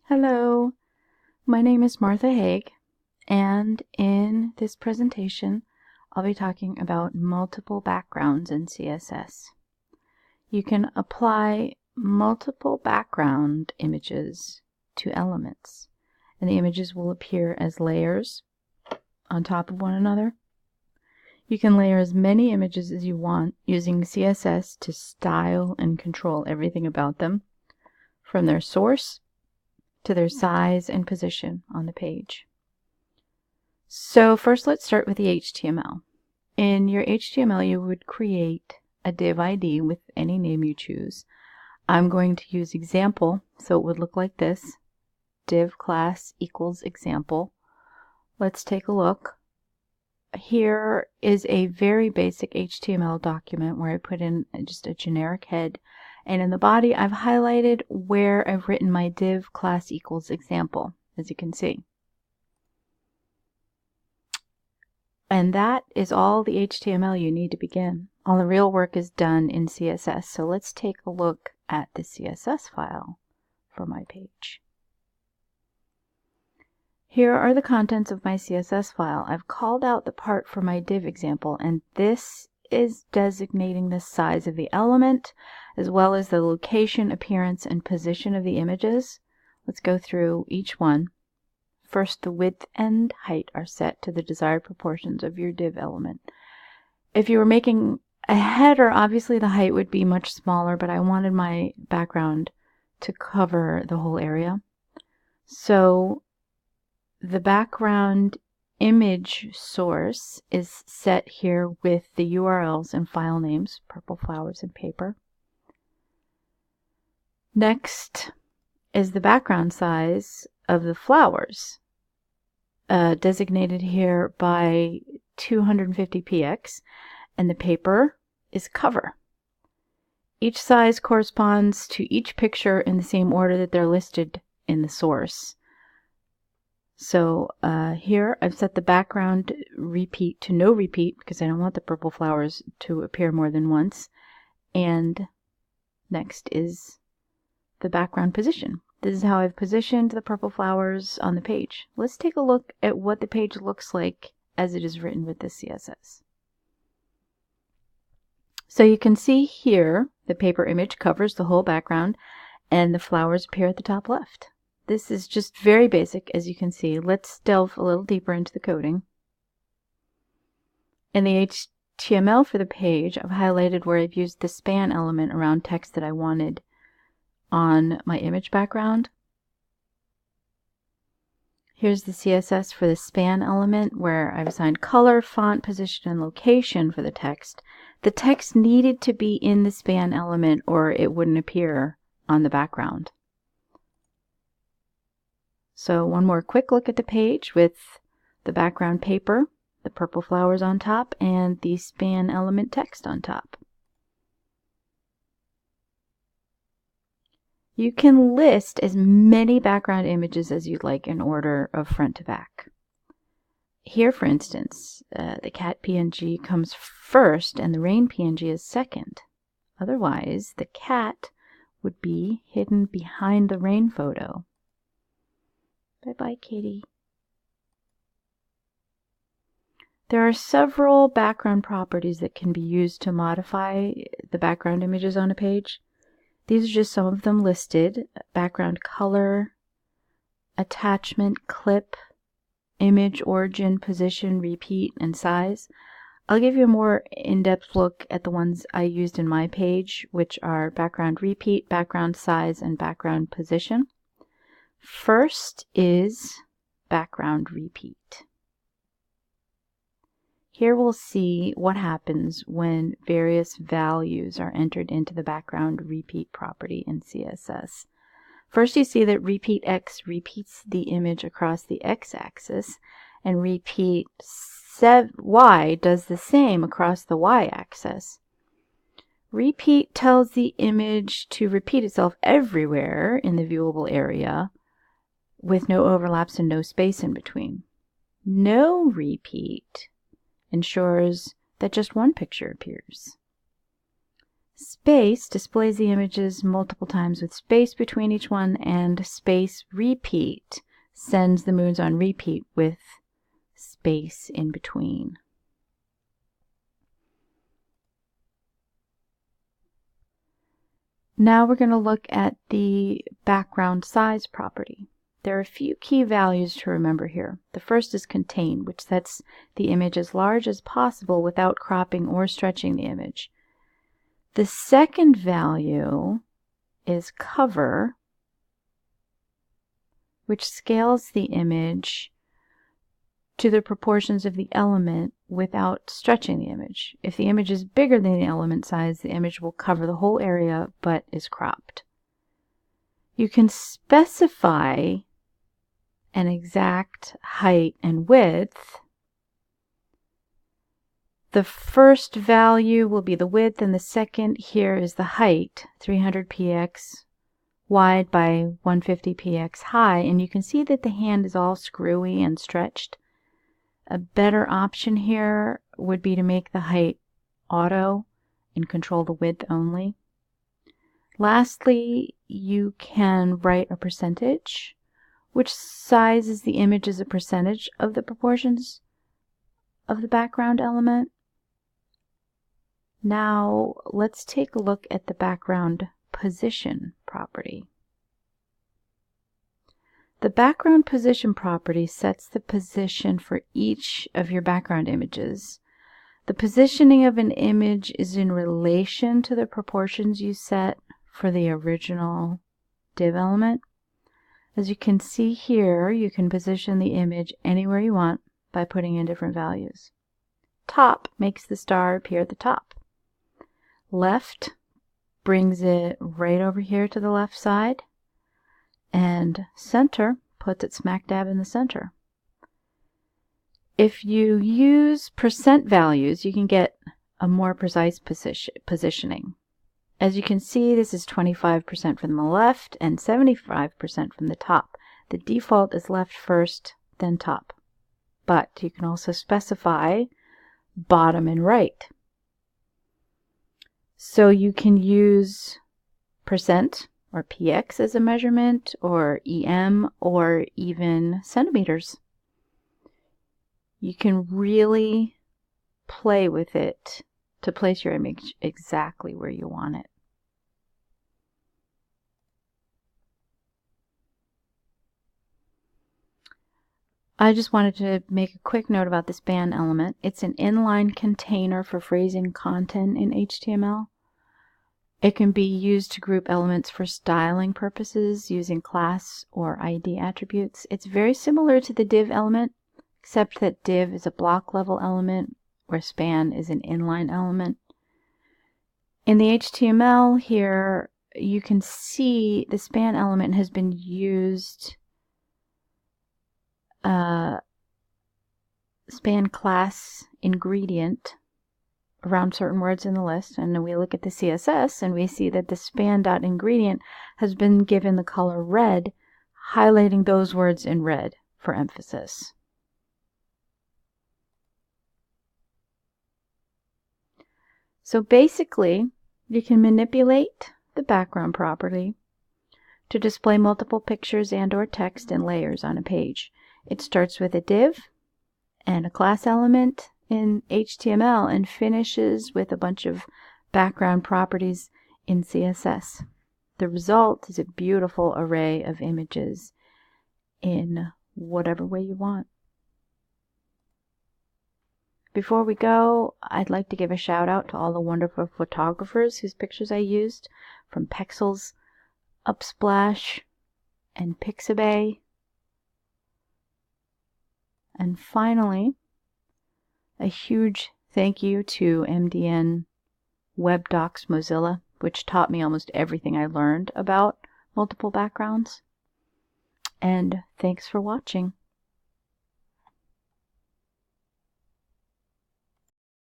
Hello, my name is Martha Haig, and in this presentation I'll be talking about multiple backgrounds in CSS. You can apply multiple background images to elements, and the images will appear as layers on top of one another. You can layer as many images as you want using CSS to style and control everything about them, from their source to their size and position on the page. So first let's start with the HTML. In your HTML you would create a div ID with any name you choose. I'm going to use example, so it would look like this. Div class equals example. Let's take a look. Here is a very basic HTML document where I put in just a generic head, and in the body I've highlighted where I've written my div class equals example, as you can see. And that is all the HTML you need to begin. All the real work is done in CSS, so let's take a look at the CSS file for my page. Here are the contents of my CSS file. I've called out the part for my div example, and this is designating the size of the element, as well as the location, appearance, and position of the images. Let's go through each one. First, the width and height are set to the desired proportions of your div element. If you were making a header, obviously the height would be much smaller, but I wanted my background to cover the whole area. So the background image source is set here with the URLs and file names, purple flowers and paper. Next is the background size of the flowers, designated here by 250px, and the paper is cover. Each size corresponds to each picture in the same order that they're listed in the source. So here I've set the background repeat to no repeat because I don't want the purple flowers to appear more than once. And next is the background position. This is how I've positioned the purple flowers on the page. Let's take a look at what the page looks like as it is written with this CSS. So you can see here the paper image covers the whole background and the flowers appear at the top left. This is just very basic, as you can see. Let's delve a little deeper into the coding. In the HTML for the page, I've highlighted where I've used the span element around text that I wanted on my image background. Here's the CSS for the span element where I've assigned color, font, position, and location for the text. The text needed to be in the span element or it wouldn't appear on the background. So one more quick look at the page with the background paper, the purple flowers on top, and the span element text on top. You can list as many background images as you'd like in order of front to back. Here, for instance, the cat PNG comes first and the rain PNG is second. Otherwise, the cat would be hidden behind the rain photo. Bye-bye, kitty. There are several background properties that can be used to modify the background images on a page. These are just some of them listed: background color, attachment, clip, image, origin, position, repeat, and size. I'll give you a more in-depth look at the ones I used in my page, which are background repeat, background size, and background position. First is background repeat. Here we'll see what happens when various values are entered into the background repeat property in CSS. First, you see that repeat X repeats the image across the X-axis, and repeat Y does the same across the Y-axis. Repeat tells the image to repeat itself everywhere in the viewable area, with no overlaps and no space in between. No repeat ensures that just one picture appears. Space displays the images multiple times with space between each one, and space repeat sends the moons on repeat with space in between. Now we're going to look at the background size property. There are a few key values to remember here. The first is contain, which sets the image as large as possible without cropping or stretching the image. The second value is cover, which scales the image to the proportions of the element without stretching the image. If the image is bigger than the element size, the image will cover the whole area but is cropped. You can specify an exact height and width. The first value will be the width, and the second here is the height, 300 px wide by 150 px high, and you can see that the hand is all screwy and stretched. A better option here would be to make the height auto and control the width only. Lastly, you can write a percentage, which sizes the image as a percentage of the proportions of the background element. Now let's take a look at the background position property. The background position property sets the position for each of your background images. The positioning of an image is in relation to the proportions you set for the original div element. As you can see here, you can position the image anywhere you want by putting in different values. Top makes the star appear at the top. Left brings it right over here to the left side, and center puts it smack dab in the center. If you use percent values, you can get a more precise positioning. As you can see, this is 25% from the left and 75% from the top. The default is left first, then top. But you can also specify bottom and right. So you can use percent or px as a measurement, or em, or even centimeters. You can really play with it to place your image exactly where you want it. I just wanted to make a quick note about the span element. It's an inline container for phrasing content in HTML. It can be used to group elements for styling purposes using class or ID attributes. It's very similar to the div element, except that div is a block level element where span is an inline element. In the HTML here, you can see the span element has been used, span class ingredient, around certain words in the list, and then we look at the CSS and we see that the span.ingredient has been given the color red, highlighting those words in red for emphasis. So basically, you can manipulate the background property to display multiple pictures and or text in layers on a page. It starts with a div and a class element in HTML and finishes with a bunch of background properties in CSS. The result is a beautiful array of images in whatever way you want. Before we go, I'd like to give a shout out to all the wonderful photographers whose pictures I used, from Pexels, Upsplash, and Pixabay. And finally, a huge thank you to MDN WebDocs Mozilla, which taught me almost everything I learned about multiple backgrounds. And thanks for watching.